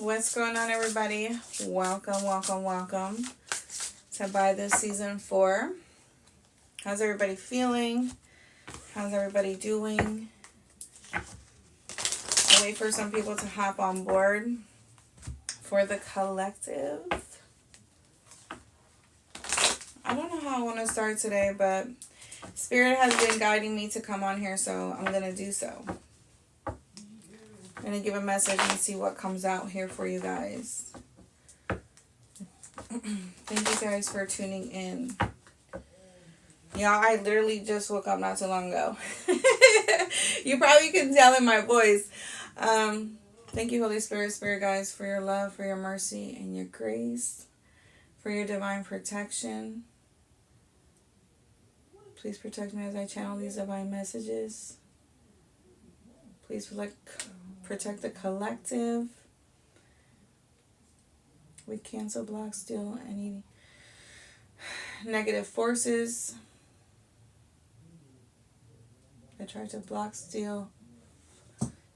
What's going on, everybody? Welcome, welcome, welcome to By This Season 4. How's everybody feeling? How's everybody doing? I'll wait for some people to hop on board for the collective. I don't know how I want to start today, but Spirit has been guiding me to come on here, so I'm going to do so. I'm going to give a message and see what comes out here for you guys. Thank you guys for tuning in. Y'all, I literally just woke up not too long ago. You probably can tell in my voice. Thank you, Holy Spirit, Spirit guys, for your love, for your mercy, and your grace, for your divine protection. Please protect me as I channel these divine messages. Please protect the collective. We cancel, block, steal any negative forces that try to block, steal,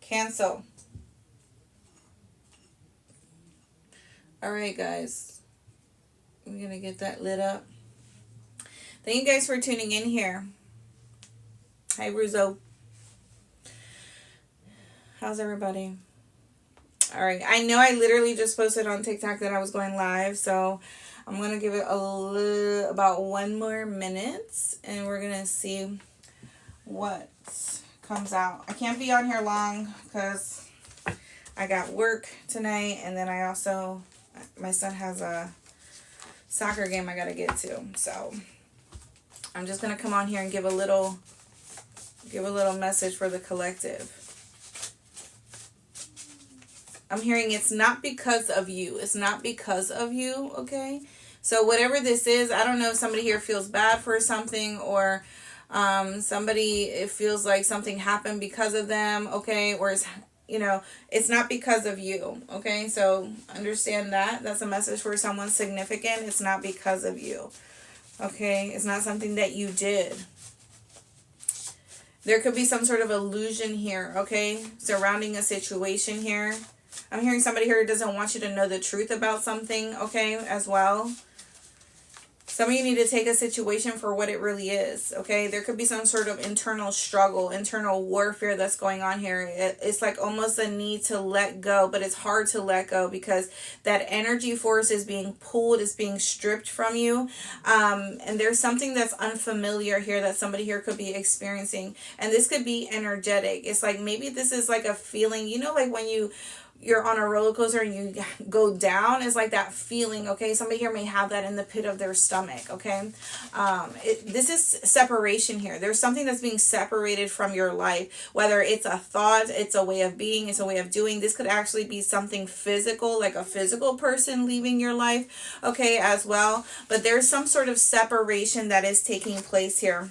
cancel. Alright, guys. We're going to get that lit up. Thank you guys for tuning in here. Hi, Ruzo. How's everybody? Alright, I know I literally just posted on TikTok that I was going live, so I'm going to give it about 1 more minute, and we're going to see what comes out. I can't be on here long because I got work tonight, and then my son has a soccer game I got to get to, so I'm just going to come on here and give a little message for the collective. I'm hearing it's not because of you. It's not because of you, okay? So whatever this is, I don't know if somebody here feels bad for something, or it feels like something happened because of them, okay? Or it's not because of you, okay? So understand that. That's a message for someone significant. It's not because of you, okay? It's not something that you did. There could be some sort of illusion here, okay? Surrounding a situation here. I'm hearing somebody here who doesn't want you to know the truth about something, okay, as well. Some of you need to take a situation for what it really is, okay? There could be some sort of internal struggle, internal warfare that's going on here. It's like almost a need to let go, but it's hard to let go because that energy force is being pulled, is being stripped from you. And there's something that's unfamiliar here that somebody here could be experiencing. And this could be energetic. It's like maybe this is like a feeling, like when you're on a roller coaster and you go down, it's like that feeling, okay? Somebody here may have that in the pit of their stomach, okay? This is separation here. There's something that's being separated from your life, whether it's a thought, it's a way of being, it's a way of doing. This could actually be something physical, like a physical person leaving your life, okay, as well. But there's some sort of separation that is taking place here.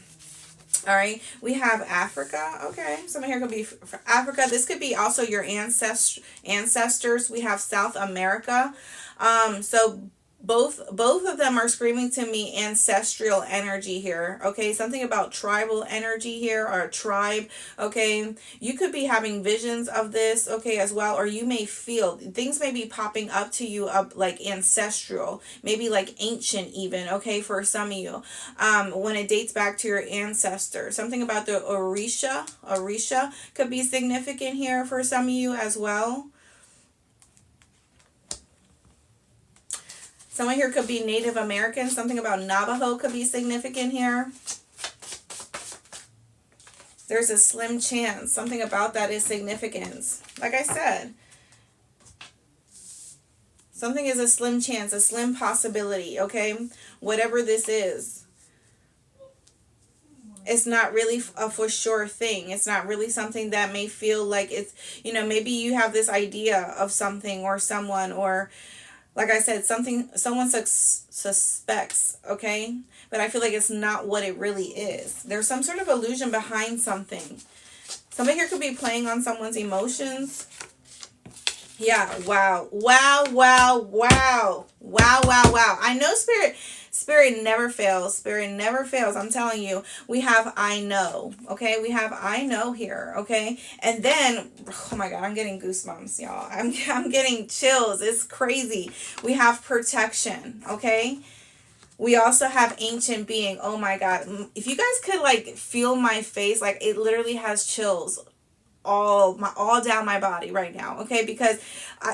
All right, we have Africa. Okay, someone here could be Africa. This could be also your ancestors. We have South America. So both of them are screaming to me ancestral energy here. Okay, something about tribal energy here, or a tribe. Okay, you could be having visions of this, okay, as well, or you may feel things may be popping up to you up like ancestral, maybe like ancient even, okay, for some of you, when it dates back to your ancestors. Something about the Orisha could be significant here for some of you as well. Someone here could be Native American. Something about Navajo could be significant here. There's a slim chance. Something about that is significant. Like I said, something is a slim chance, a slim possibility, okay? Whatever this is. It's not really a for sure thing. It's not really something that may feel like it's, maybe you have this idea of something or someone, or like I said, someone suspects, okay? But I feel like it's not what it really is. There's some sort of illusion behind something. Somebody here could be playing on someone's emotions. Yeah, wow. Wow, wow, wow. Wow, wow, wow. I know Spirit Spirit never fails. Spirit never fails. I'm telling you, we have I know. Okay, we have I know here. Okay, and then, oh my God, I'm getting goosebumps, y'all. I'm getting chills. It's crazy. We have protection. Okay. We also have ancient being. Oh my God. If you guys could like feel my face, like it literally has chills all down my body right now. Okay, because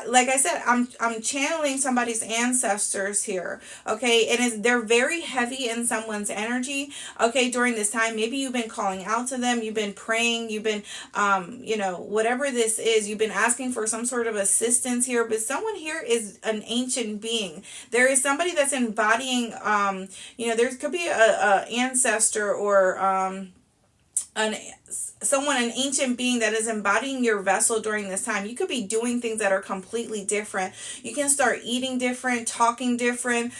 like I said, I'm channeling somebody's ancestors here. Okay, and they're very heavy in someone's energy. Okay, during this time, maybe you've been calling out to them, you've been praying, you've been whatever this is, you've been asking for some sort of assistance here. But someone here is an ancient being. There is somebody that's embodying there could be a ancestor or an ancient being that is embodying your vessel during this time. You could be doing things that are completely different. You can start eating different, talking different,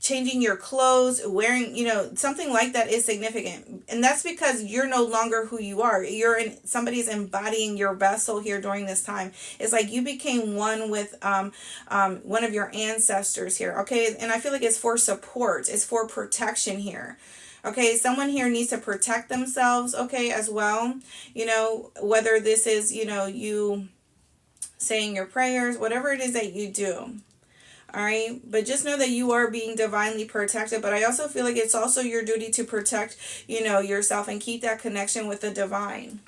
changing your clothes, wearing, something like that is significant. And that's because you're no longer who you are. Somebody's embodying your vessel here during this time. It's like you became one with one of your ancestors here. Okay, and I feel like it's for support. It's for protection here. Okay, someone here needs to protect themselves, okay, as well. Whether this is, you saying your prayers, whatever it is that you do. All right, but just know that you are being divinely protected. But I also feel like it's also your duty to protect, yourself and keep that connection with the divine.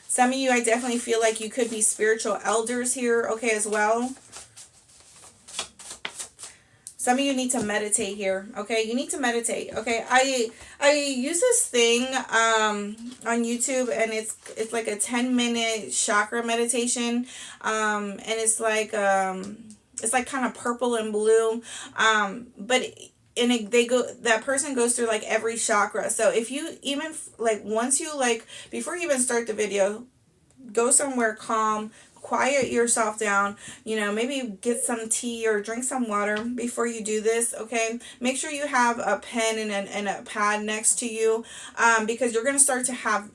Some of you, I definitely feel like you could be spiritual elders here, okay, as well. Some of you need to meditate here, okay? You need to meditate, okay? I use this thing on YouTube, and it's like a 10-minute chakra meditation, and it's like kind of purple and blue, but that person goes through like every chakra. So if you even before you even start the video, go somewhere calm, quiet yourself down, maybe get some tea or drink some water before you do this, okay? Make sure you have a pen and a pad next to you, because you're going to start to have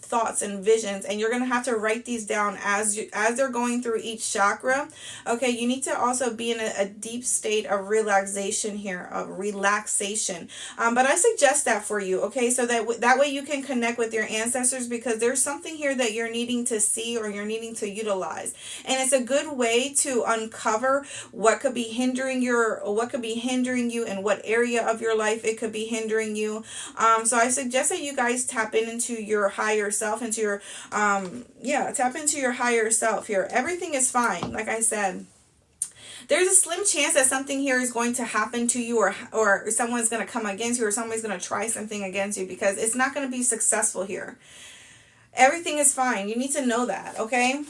thoughts and visions, and you're going to have to write these down as they're going through each chakra, okay? You need to also be in a deep state of relaxation here, but I suggest that for you, okay? So that way you can connect with your ancestors, because there's something here that you're needing to see or you're needing to utilize. And it's a good way to uncover what could be hindering you and what area of your life it could be hindering you. So I suggest that you guys tap into your higher self, tap into your higher self here. Everything is fine, like I said. There's a slim chance that something here is going to happen to you, or someone's going to come against you, or somebody's going to try something against you, because it's not going to be successful here. Everything is fine. You need to know that, okay?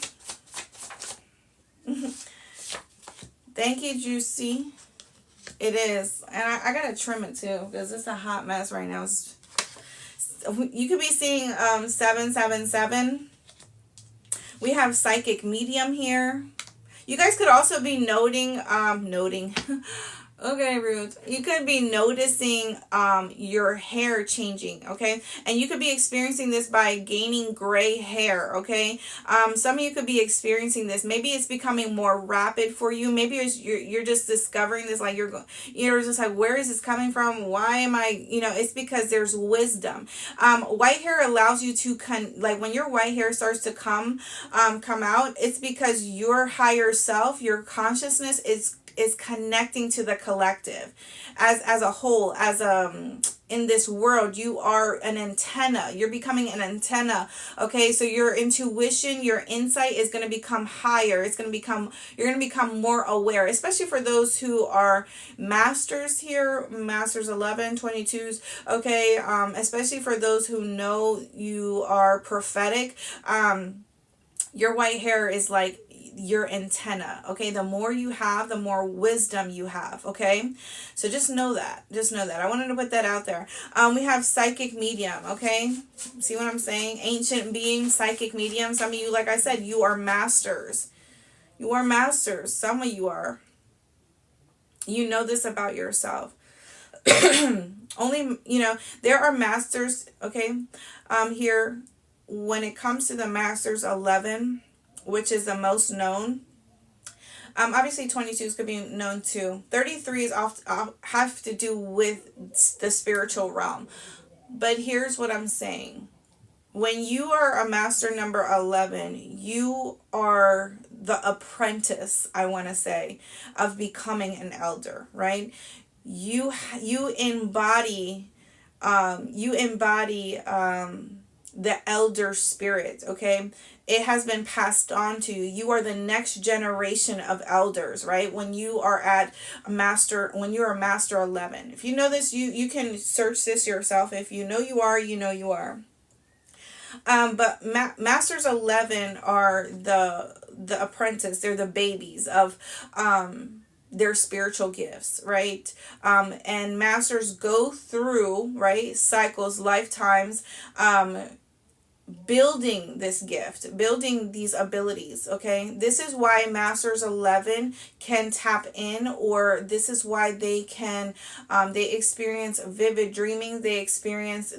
Thank you, Juicy. It is. And I gotta trim it too, because it's a hot mess right now. You could be seeing 777. We have psychic medium here. You guys could also be noting okay, Ruth. You could be noticing your hair changing, okay? And you could be experiencing this by gaining gray hair, okay? Some of you could be experiencing this. Maybe it's becoming more rapid for you. Maybe you're just discovering this, like you're just like, where is this coming from? Why am I, it's because there's wisdom. White hair allows you to, when your white hair starts to come out, it's because your higher self, your consciousness is connecting to the collective as a whole, in this world. You are an antenna. You're becoming an antenna, okay? So your intuition, your insight is going to become higher. You're going to become more aware, especially for those who are masters here, masters 11, 22s, okay? Especially for those who know you are prophetic. Your white hair is like your antenna, okay? The more you have, the more wisdom you have, okay? So just know that. I wanted to put that out there. We have psychic medium, okay? See what I'm saying? Ancient being, psychic medium. Some of you, like I said, you are masters. You are masters. Some of you are. You know this about yourself. Only, there are masters, okay? Here, when it comes to the masters 11, which is the most known, Obviously 22s could be known too. 33s have to do with the spiritual realm. But here's what I'm saying. When you are a master number 11, you are the apprentice, I want to say, of becoming an elder, right? You embody the elder spirit, okay? It has been passed on to you. You are the next generation of elders, right? When you are at when you're a master 11. If you know this, you can search this yourself. If you know you are, you know you are. But masters 11 are the apprentice. They're the babies of their spiritual gifts, right? And masters go through, right, cycles, lifetimes, building this gift, building these abilities, okay? This is why masters 11 can tap in, or this is why they can they experience vivid dreaming, they experience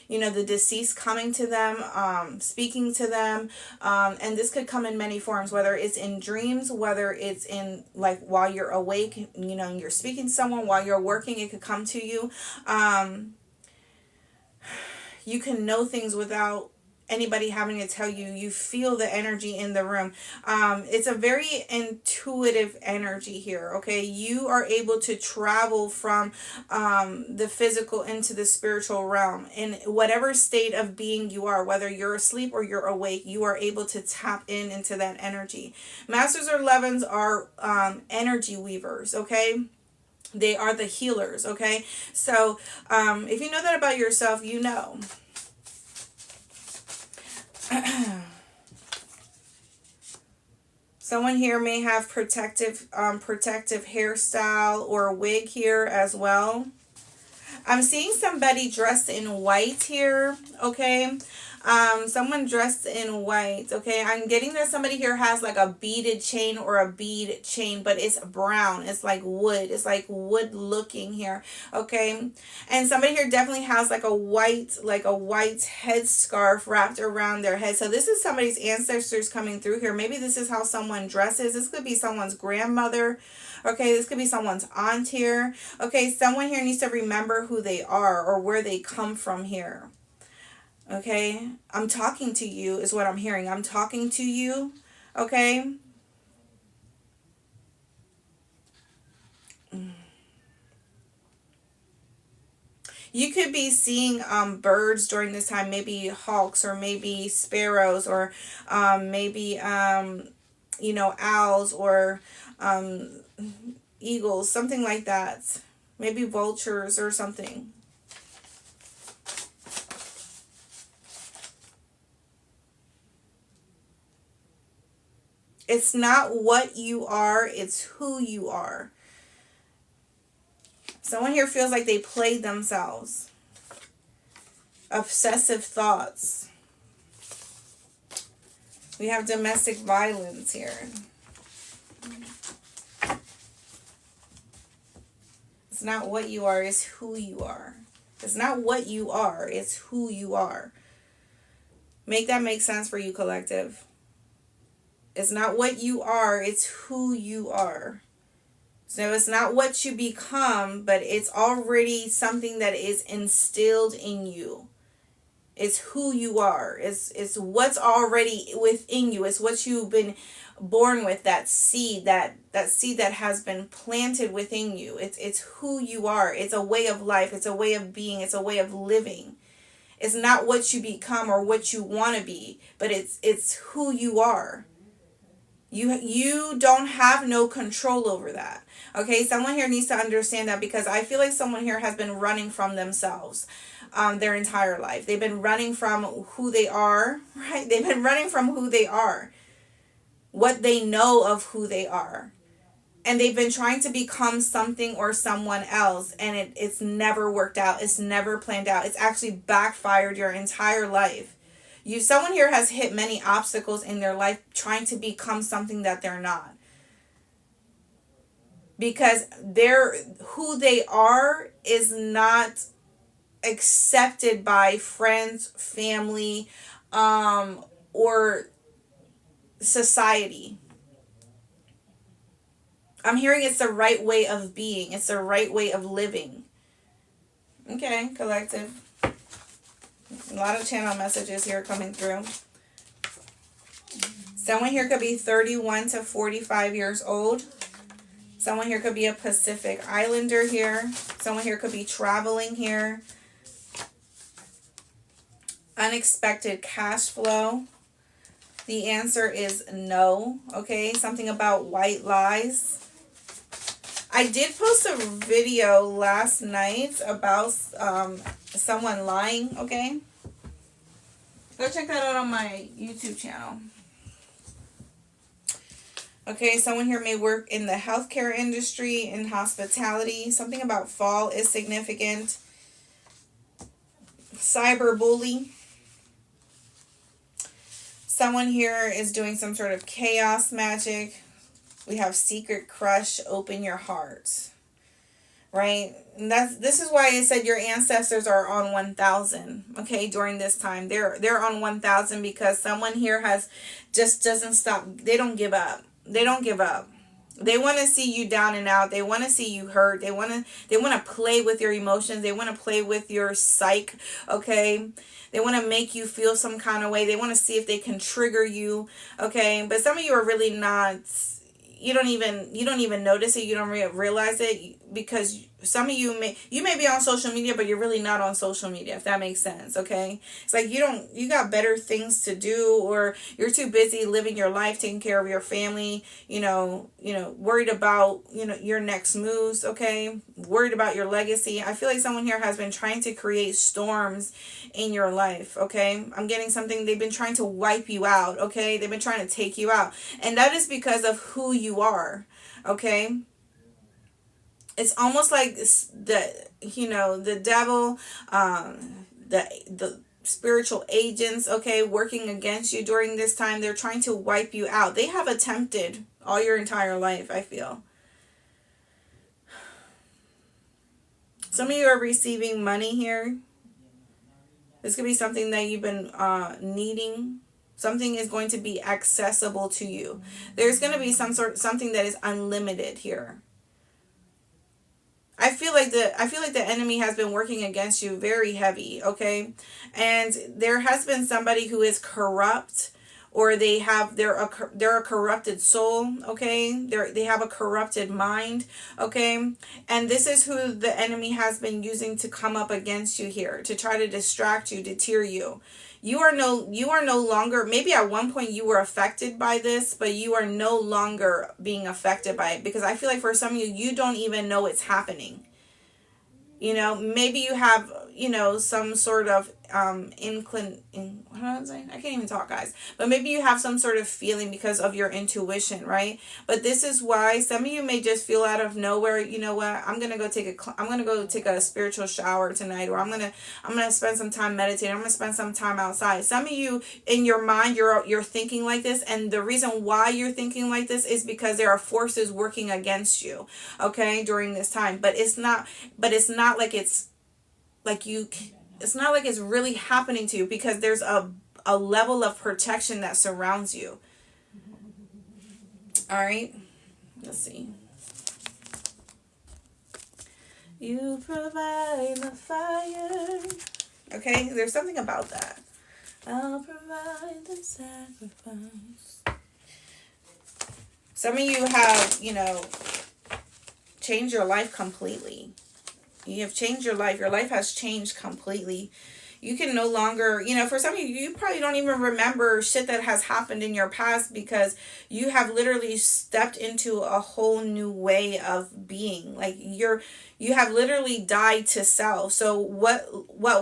the deceased coming to them, speaking to them, and this could come in many forms, whether it's in dreams, whether it's in, like, while you're awake, and you're speaking to someone while you're working, it could come to you. You can know things without anybody having to tell you. You feel the energy in the room. It's a very intuitive energy here, okay? You are able to travel from the physical into the spiritual realm. In whatever state of being you are, whether you're asleep or you're awake, you are able to tap into that energy. Masters or 11s are energy weavers, okay? They are the healers, okay? So, if you know that about yourself, you know. Someone here may have protective hairstyle or wig here as well. I'm seeing somebody dressed in white here, okay? Someone dressed in white, okay? I'm getting that somebody here has like a beaded chain or a bead chain, but it's brown. It's like wood. It's like wood looking here, okay? And somebody here definitely has like a white headscarf wrapped around their head. So this is somebody's ancestors coming through here. Maybe this is how someone dresses. This could be someone's grandmother. Okay, this could be someone's aunt here. Okay, someone here needs to remember who they are or where they come from here. Okay, I'm talking to you is what I'm hearing. I'm talking to you. Okay. You could be seeing birds during this time, maybe hawks or maybe sparrows or maybe owls or eagles, something like that. Maybe vultures or something. It's not what you are, it's who you are. Someone here feels like they played themselves. Obsessive thoughts. We have domestic violence here. It's not what you are, it's who you are. It's not what you are, it's who you are. Make that make sense for you, collective. It's not what you are, it's who you are. So it's not what you become, but it's already something that is instilled in you. It's who you are. It's what's already within you. It's what you've been born with, that seed that has been planted within you. It's who you are. It's a way of life. It's a way of being. It's a way of living. It's not what you become or what you want to be, but it's who you are. You don't have no control over that. Okay, someone here needs to understand that, because I feel like someone here has been running from themselves their entire life. They've been running from who they are, right? They've been running from who they are, what they know of who they are. And they've been trying to become something or someone else, and it's never worked out. It's never planned out. It's actually backfired your entire life. Someone here has hit many obstacles in their life trying to become something that they're not. Because who they are is not accepted by friends, family, or society. I'm hearing it's the right way of being. It's the right way of living. Okay, collective. A lot of channel messages here coming through. Someone here could be 31 to 45 years old. Someone here could be a Pacific Islander here. Someone here could be traveling here. Unexpected cash flow. The answer is no. Okay, something about white lies. I did post a video last night about someone lying, okay? Go check that out on my YouTube channel. Okay, someone here may work in the healthcare industry, in hospitality. Something about fall is significant. Cyberbully. Someone here is doing some sort of chaos magic. We have secret crush, open your heart. Right? And this is why I said your ancestors are on 1000, okay, during this time. They're on 1000 because someone here just doesn't stop. They don't give up. They don't give up. They want to see you down and out. They want to see you hurt. They want to play with your emotions. They want to play with your psyche, okay? They want to make you feel some kind of way. They want to see if they can trigger you, okay? But some of you are really not, you don't even notice it. You don't realize it because some of you may be on social media, but you're really not on social media, if that makes sense, okay? It's like you got better things to do, or you're too busy living your life, taking care of your family, worried about, your next moves, okay? Worried about your legacy. I feel like someone here has been trying to create storms in your life, okay? I'm getting something, they've been trying to wipe you out, okay? They've been trying to take you out. And that is because of who you are, okay? It's almost like the devil, the spiritual agents, okay, working against you during this time. They're trying to wipe you out. They have attempted all your entire life, I feel. Some of you are receiving money here. This could be something that you've been needing. Something is going to be accessible to you. There's going to be something that is unlimited here. I feel like the enemy has been working against you very heavy, okay? And there has been somebody who is corrupt, or they're a corrupted soul, okay? They have a corrupted mind, okay? And this is who the enemy has been using to come up against you here, to try to distract you, deter you. You are no longer, maybe at one point you were affected by this, but you are no longer being affected by it, because I feel like for some of you don't even know it's happening. Maybe you have, some sort of what am I saying? I can't even talk, guys. But maybe you have some sort of feeling because of your intuition, right? But this is why some of you may just feel out of nowhere, you know what? I'm gonna go take a spiritual shower tonight, or I'm gonna spend some time meditating. I'm gonna spend some time outside. Some of you in your mind, you're thinking like this, and the reason why you're thinking like this is because there are forces working against you, okay, during this time. But it's not like it's not like it's really happening to you, because there's a level of protection that surrounds you. All right, let's see. You provide the fire. Okay, there's something about that. I'll provide the sacrifice. Some of you have, changed your life completely. You have changed your life. Your life has changed completely. You can no longer, for some of you, you probably don't even remember shit that has happened in your past, because you have literally stepped into a whole new way of being. Like you have literally died to self. So what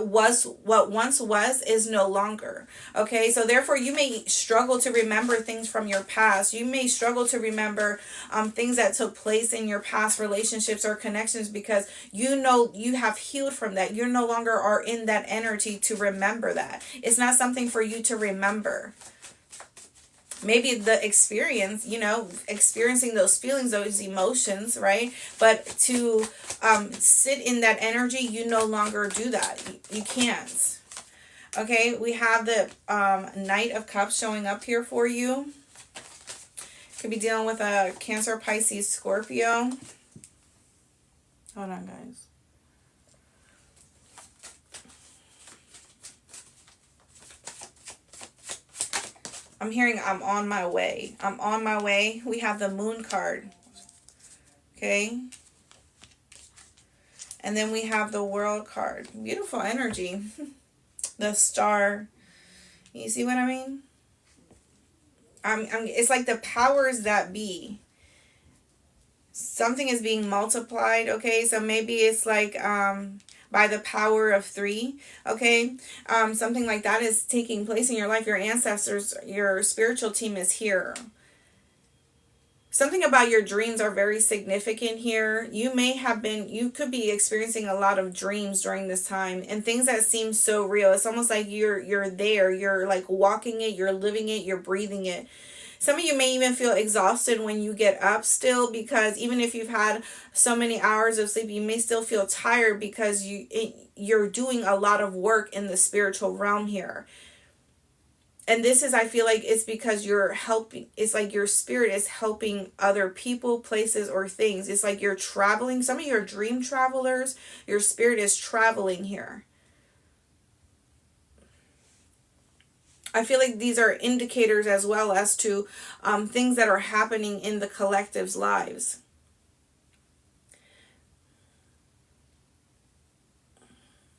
once was is no longer. Okay, so therefore you may struggle to remember things from your past. You may struggle to remember things that took place in your past relationships or connections, because you have healed from that. You no longer are in that energy to remember that. It's not something for you to remember. Maybe the experience, experiencing those feelings, those emotions, right? But to sit in that energy, you no longer do that. You can't. Okay, we have the Knight of Cups showing up here for you. Could be dealing with a Cancer, Pisces, Scorpio. Hold on, guys. I'm hearing I'm on my way. I'm on my way. We have the Moon card. Okay. And then we have the World card. Beautiful energy. The Star. You see what I mean? It's like the powers that be. Something is being multiplied, okay? So maybe it's like by the power of 3, okay? Something like that is taking place in your life. Your ancestors, your spiritual team is here. Something about your dreams are very significant here. You could be experiencing a lot of dreams during this time and things that seem so real. It's almost like you're there. You're like walking it, you're living it, you're breathing it. Some of you may even feel exhausted when you get up still, because even if you've had so many hours of sleep, you may still feel tired because you're doing a lot of work in the spiritual realm here. And this is, I feel like it's because you're helping. It's like your spirit is helping other people, places, or things. It's like you're traveling. Some of you are dream travelers. Your spirit is traveling here. I feel like these are indicators as well as to things that are happening in the collective's lives.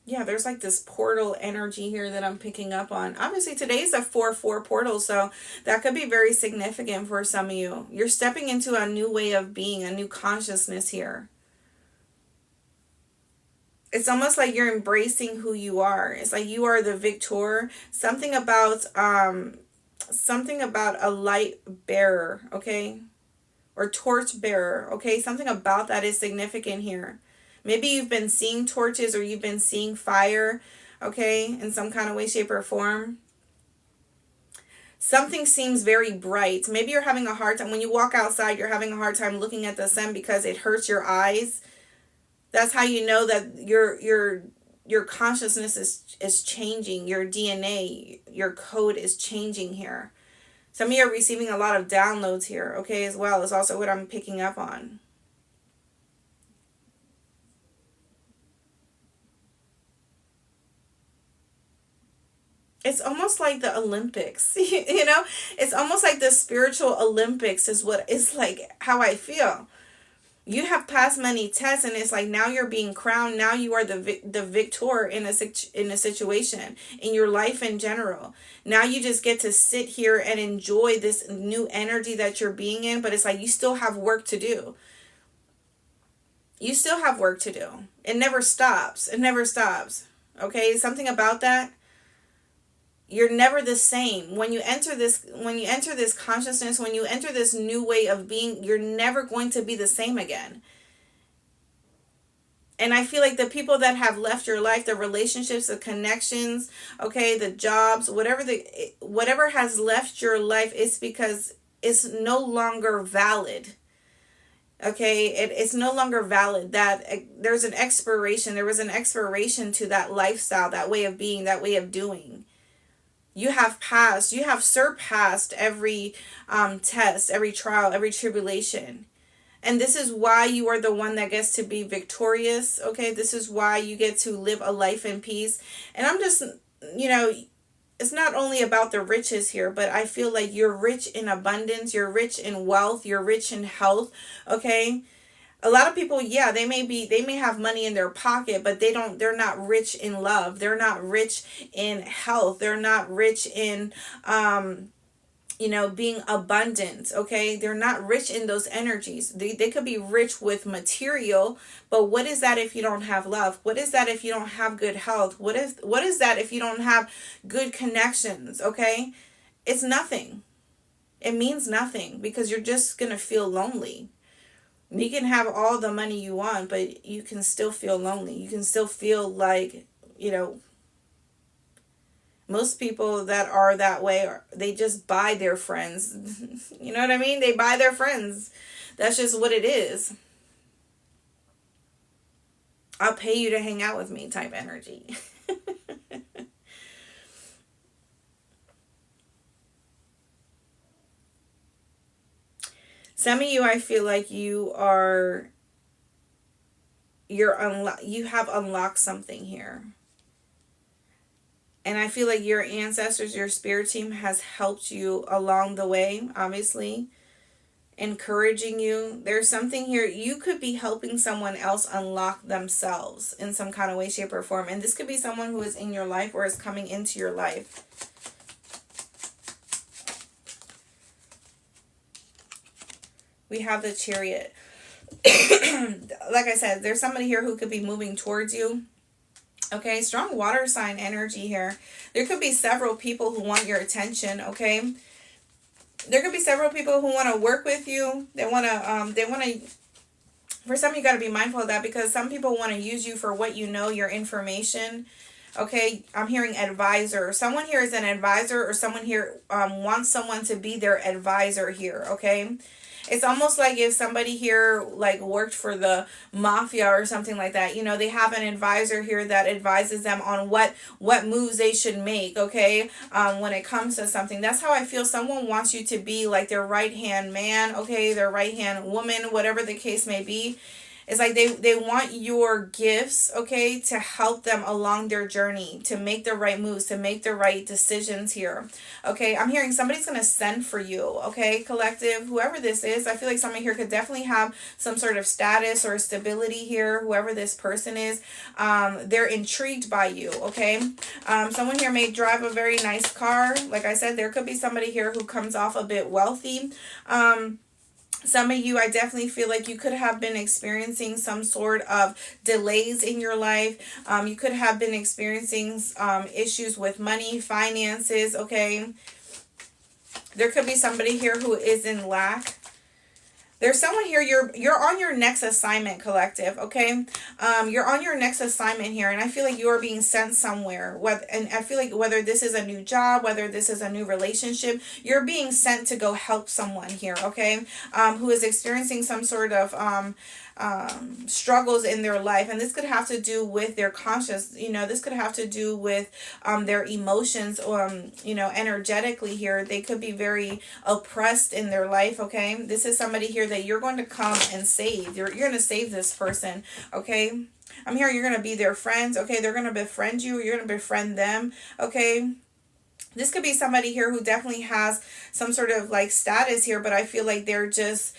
Yeah, there's like this portal energy here that I'm picking up on. Obviously, today's a 4/4 portal, so that could be very significant for some of you. You're stepping into a new way of being, a new consciousness here. It's almost like you're embracing who you are. It's like you are the victor. Something about a light bearer, okay? Or torch bearer, okay? Something about that is significant here. Maybe you've been seeing torches or you've been seeing fire, okay, in some kind of way, shape, or form. Something seems very bright. Maybe you're having a hard time. When you walk outside, you're having a hard time looking at the sun because it hurts your eyes. That's how you know that your consciousness is changing. Your DNA, your code is changing here. Some of you are receiving a lot of downloads here, okay, as well. Is also what I'm picking up on. It's almost like the Olympics, you know? It's almost like the spiritual Olympics is what it's like, how I feel. You have passed many tests, and it's like now you're being crowned. Now you are the victor in a situation, in your life in general. Now you just get to sit here and enjoy this new energy that you're being in, but it's like you still have work to do. You still have work to do. It never stops. It never stops. Okay? Something about that. You're never the same. When you enter this consciousness, when you enter this new way of being, you're never going to be the same again. And I feel like the people that have left your life, the relationships, the connections, okay, the jobs, whatever has left your life, is because it's no longer valid. Okay, it's no longer valid. That there's an expiration. There was an expiration to that lifestyle, that way of being, that way of doing. You have surpassed every test, every trial, every tribulation. And this is why you are the one that gets to be victorious, okay? This is why you get to live a life in peace. And I'm just, it's not only about the riches here, but I feel like you're rich in abundance, you're rich in wealth, you're rich in health, okay? A lot of people, yeah, they may have money in their pocket, but they're not rich in love. They're not rich in health. They're not rich in, being abundant, okay? They're not rich in those energies. They could be rich with material, but what is that if you don't have love? What is that if you don't have good health? What is that if you don't have good connections, okay? It's nothing. It means nothing because you're just going to feel lonely. You can have all the money you want, but you can still feel lonely. You can still feel like, most people that are that way, they just buy their friends. You know what I mean? They buy their friends. That's just what it is. I'll pay you to hang out with me type energy. Some of you, I feel like you have unlocked something here. And I feel like your ancestors, your spirit team has helped you along the way, obviously, encouraging you. There's something here. You could be helping someone else unlock themselves in some kind of way, shape, or form. And this could be someone who is in your life or is coming into your life. We have the Chariot. Like I said, there's somebody here who could be moving towards you. Okay, strong water sign energy here. There could be several people who want your attention, okay? There could be several people who want to work with you. They want to, for some, you got to be mindful of that, because some people want to use you for what you know, your information. Okay, I'm hearing advisor. Someone here is an advisor, or someone here wants someone to be their advisor here, okay? It's almost like if somebody here like worked for the mafia or something like that. You know, they have an advisor here that advises them on what moves they should make, okay, when it comes to something. That's how I feel. Someone wants you to be like their right-hand man, okay, their right-hand woman, whatever the case may be. It's like they want your gifts, okay, to help them along their journey, to make the right moves, to make the right decisions here. Okay, I'm hearing somebody's going to send for you, okay, collective, whoever this is. I feel like someone here could definitely have some sort of status or stability here, whoever this person is. They're intrigued by you, okay. Someone here may drive a very nice car. Like I said, there could be somebody here who comes off a bit wealthy. Some of you, I definitely feel like you could have been experiencing some sort of delays in your life. You could have been experiencing issues with money, finances, okay? There could be somebody here who is in lack. There's someone here, you're on your next assignment, collective, okay? You're on your next assignment here, and I feel like you are being sent somewhere. And I feel like whether this is a new job, whether this is a new relationship, you're being sent to go help someone here, okay? Who is experiencing some sort of struggles in their life, and this could have to do with their conscious, you know, this could have to do with their emotions, you know, energetically here. They could be very oppressed in their life, okay? This is somebody here that you're going to come and save. You're going to save this person, okay? I'm hearing you're going to be their friends, okay? They're going to befriend you, you're going to befriend them, okay? This could be somebody here who definitely has some sort of like status here, but I feel like they're just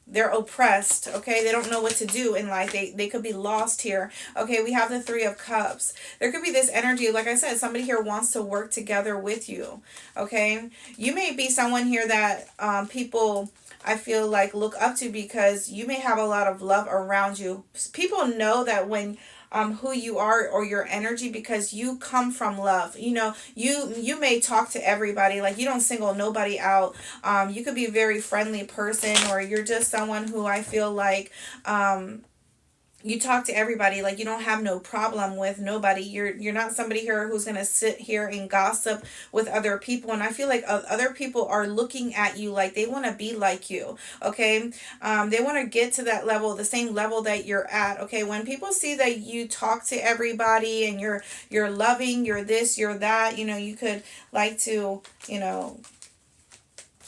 they're oppressed, okay? They don't know what to do in life. They could be lost here. Okay, we have the Three of Cups. There could be this energy, like I said, somebody here wants to work together with you, okay? You may be someone here that people, I feel like, look up to, because you may have a lot of love around you. People know that when who you are or your energy, because you come from love. You know, you may talk to everybody, like you don't single nobody out. You could be a very friendly person, or you're just someone who I feel like you talk to everybody, like you don't have no problem with nobody. You're not somebody here who's going to sit here and gossip with other people. And I feel like other people are looking at you like they want to be like you, okay? They want to get to that level, the same level that you're at, okay? When people see that you talk to everybody and you're loving, you're this, you're that, you know, you could like to, you know,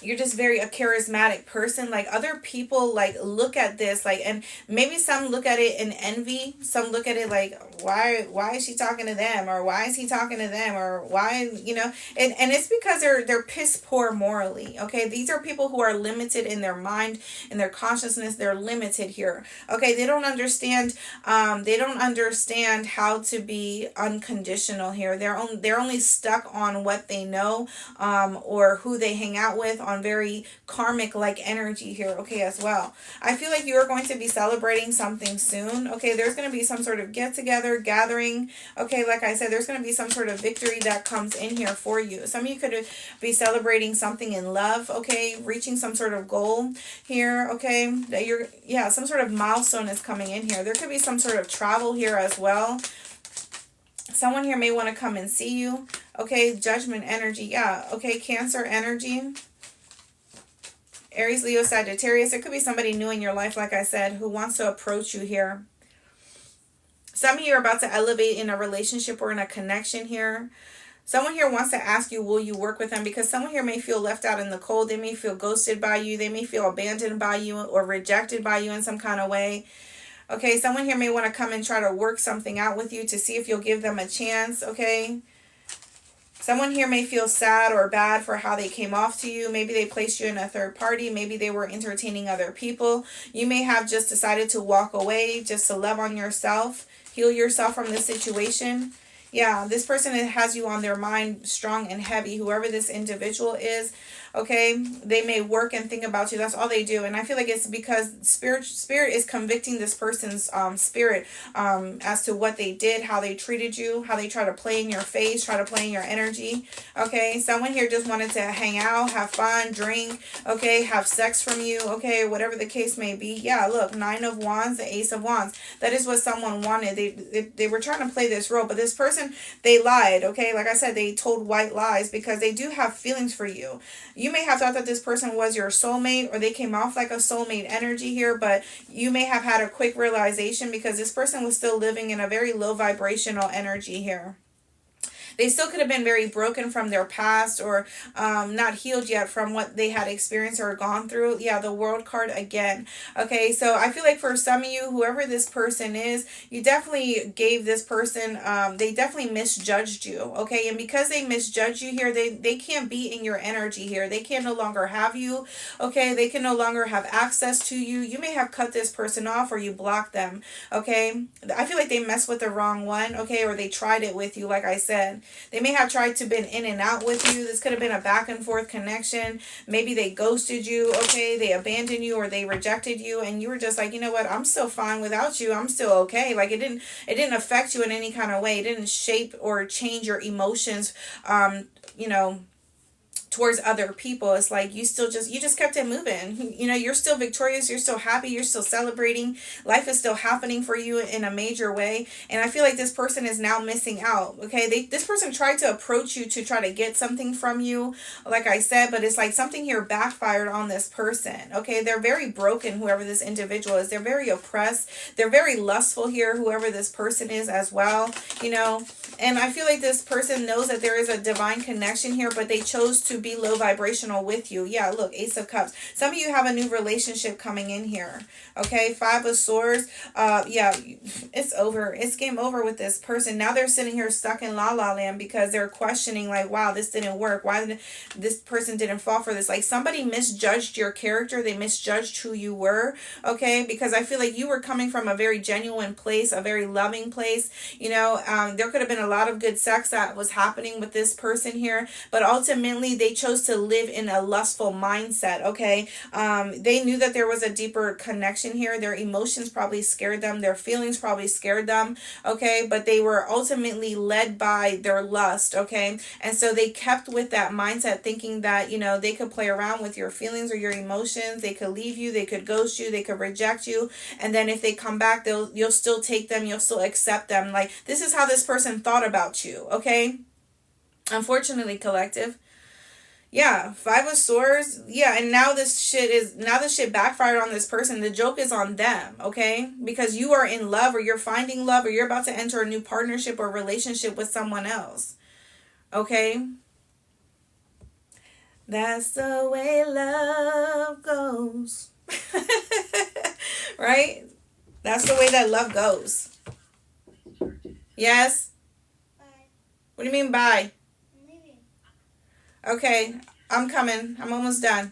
you're just very a charismatic person. Like other people like look at this like, and maybe some look at it in envy. Some look at it like, why is she talking to them, or why is he talking to them, or why, you know, and it's because they're piss poor morally. Okay, these are people who are limited in their mind, in their consciousness. They're limited here. Okay, they don't understand how to be unconditional here. They're only stuck on what they know, or who they hang out with, on very karmic like energy here, okay, as well. I feel like you are going to be celebrating something soon, okay? There's going to be some sort of get together, gathering, okay? Like I said, there's going to be some sort of victory that comes in here for you. Some of you could be celebrating something in love, okay? Reaching some sort of goal here, okay? That you're, yeah, some sort of milestone is coming in here. There could be some sort of travel here as well. Someone here may want to come and see you, okay? Judgment energy, yeah, okay? Cancer energy. Aries, Leo, Sagittarius. There could be somebody new in your life, like I said, who wants to approach you here. Some of you are about to elevate in a relationship or in a connection here. Someone here wants to ask you, will you work with them? Because someone here may feel left out in the cold. They may feel ghosted by you. They may feel abandoned by you or rejected by you in some kind of way. Okay, someone here may want to come and try to work something out with you to see if you'll give them a chance, okay? Someone here may feel sad or bad for how they came off to you. Maybe they placed you in a third party. Maybe they were entertaining other people. You may have just decided to walk away just to love on yourself, heal yourself from this situation. Yeah, this person has you on their mind strong and heavy, whoever this individual is. Okay, they may work and think about you. That's all they do. And I feel like it's because spirit is convicting this person's spirit as to what they did, how they treated you, how they try to play in your face, try to play in your energy. Okay, someone here just wanted to hang out, have fun, drink, okay, have sex from you, okay, whatever the case may be. Yeah, look, 9 of Wands, the Ace of Wands. That is what someone wanted. They were trying to play this role, but this person, they lied, okay? Like I said, they told white lies because they do have feelings for you. You may have thought that this person was your soulmate, or they came off like a soulmate energy here, but you may have had a quick realization because this person was still living in a very low vibrational energy here. They still could have been very broken from their past, or not healed yet from what they had experienced or gone through. Yeah, the World card again. Okay, so I feel like for some of you, whoever this person is, you definitely gave this person, they definitely misjudged you. Okay, and because they misjudged you here, they can't be in your energy here. They can no longer have you. Okay, they can no longer have access to you. You may have cut this person off, or you blocked them. Okay, I feel like they messed with the wrong one. Okay, or they tried it with you, like I said. They may have tried to been in and out with you. This could have been a back and forth connection. Maybe they ghosted you, okay? They abandoned you, or they rejected you, and you were just like, you know what? I'm still fine without you. I'm still okay. Like it didn't affect you in any kind of way. It didn't shape or change your emotions, you know, towards other people. It's like you just kept it moving. You know, you're still victorious, you're still happy, you're still celebrating. Life is still happening for you in a major way. And I feel like this person is now missing out. Okay, this person tried to approach you to try to get something from you, like I said, but it's like something here backfired on this person. Okay, they're very broken, whoever this individual is. They're very oppressed, they're very lustful here, whoever this person is as well, you know. And I feel like this person knows that there is a divine connection here, but they chose to be low vibrational with you. Yeah, look, Ace of Cups. Some of you have a new relationship coming in here. Okay, 5 of Swords. Yeah, it's over. It's game over with this person. Now they're sitting here stuck in la la land because they're questioning, like, wow, this didn't work. Why this person didn't fall for this? Like somebody misjudged your character. They misjudged who you were. Okay, because I feel like you were coming from a very genuine place, a very loving place. You know, there could have been a lot of good sex that was happening with this person here, but ultimately they chose to live in a lustful mindset. Okay, they knew that there was a deeper connection here. Their emotions probably scared them, their feelings probably scared them. Okay, but they were ultimately led by their lust. Okay, and so they kept with that mindset, thinking that, you know, they could play around with your feelings or your emotions. They could leave you, they could ghost you, they could reject you, and then if they come back, you'll still take them, you'll still accept them. Like this is how this person thought about you. Okay, unfortunately, collective. Yeah, 5 of Swords. Yeah, and now this shit backfired on this person. The joke is on them, okay? Because you are in love, or you're finding love, or you're about to enter a new partnership or relationship with someone else. Okay? That's the way love goes. Right? That's the way that love goes. Yes? Bye. What do you mean bye? Okay, I'm coming. I'm almost done.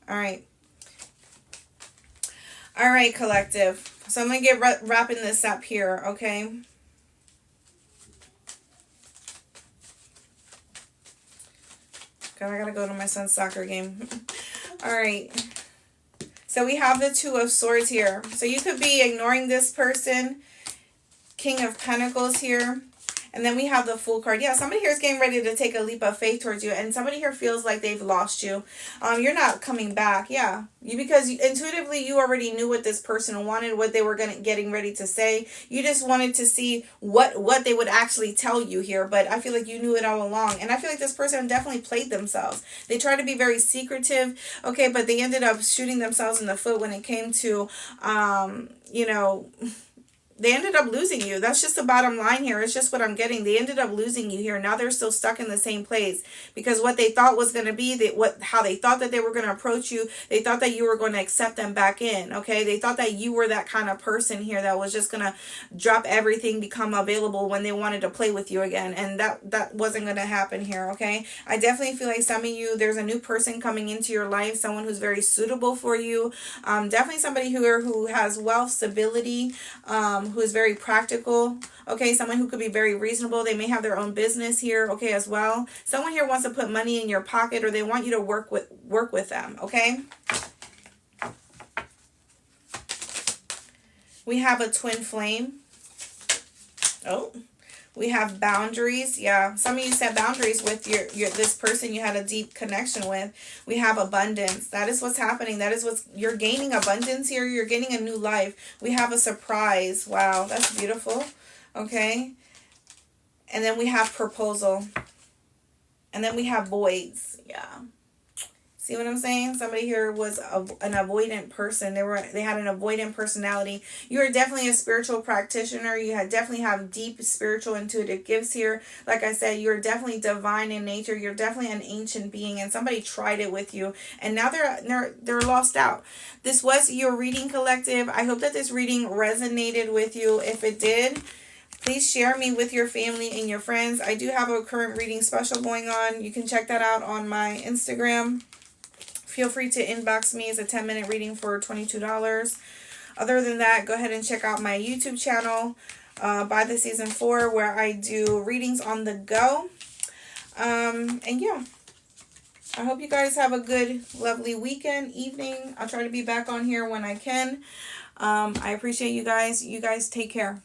All right. All right, collective. So I'm going to get wrapping this up here, okay? God, I got to go to my son's soccer game. All right. So we have the 2 of Swords here. So you could be ignoring this person. King of Pentacles here. And then we have the Fool card. Yeah, somebody here is getting ready to take a leap of faith towards you. And somebody here feels like they've lost you. You're not coming back. Yeah. Because intuitively you already knew what this person wanted, what they were getting ready to say. You just wanted to see what they would actually tell you here. But I feel like you knew it all along. And I feel like this person definitely played themselves. They tried to be very secretive. Okay, but they ended up shooting themselves in the foot when it came to, you know, They ended up losing you. That's just the bottom line here. It's just what I'm getting. They ended up losing you here. Now they're still stuck in the same place because what they thought was going to be, how they thought that they were going to approach you, they thought that you were going to accept them back in, okay? They thought that you were that kind of person here that was just going to drop everything, become available when they wanted to play with you again, and that wasn't going to happen here, okay? I definitely feel like some of you, there's a new person coming into your life, someone who's very suitable for you, definitely somebody who has wealth, stability, who is very practical, okay? Someone who could be very reasonable. They may have their own business here, okay, as well. Someone here wants to put money in your pocket, or they want you to work with them, okay? We have a twin flame. Oh, we have boundaries. Yeah, some of you set boundaries with your this person you had a deep connection with. We have abundance. That is what's happening. That is what's, you're gaining abundance here. You're gaining a new life. We have a surprise. Wow, that's beautiful. Okay. And then we have proposal. And then we have voids. Yeah. See what I'm saying? Somebody here was an avoidant person. They had an avoidant personality. You are definitely a spiritual practitioner. You definitely have deep spiritual intuitive gifts here. Like I said, you're definitely divine in nature. You're definitely an ancient being, and somebody tried it with you, and now they're lost out. This was your reading, collective. I hope that this reading resonated with you. If it did, please share me with your family and your friends. I do have a current reading special going on. You can check that out on my Instagram. Feel free to inbox me. It's a 10-minute reading for $22. Other than that, go ahead and check out my YouTube channel, By the Season 4, where I do readings on the go. And yeah, I hope you guys have a good, lovely weekend, evening. I'll try to be back on here when I can. I appreciate you guys. You guys take care.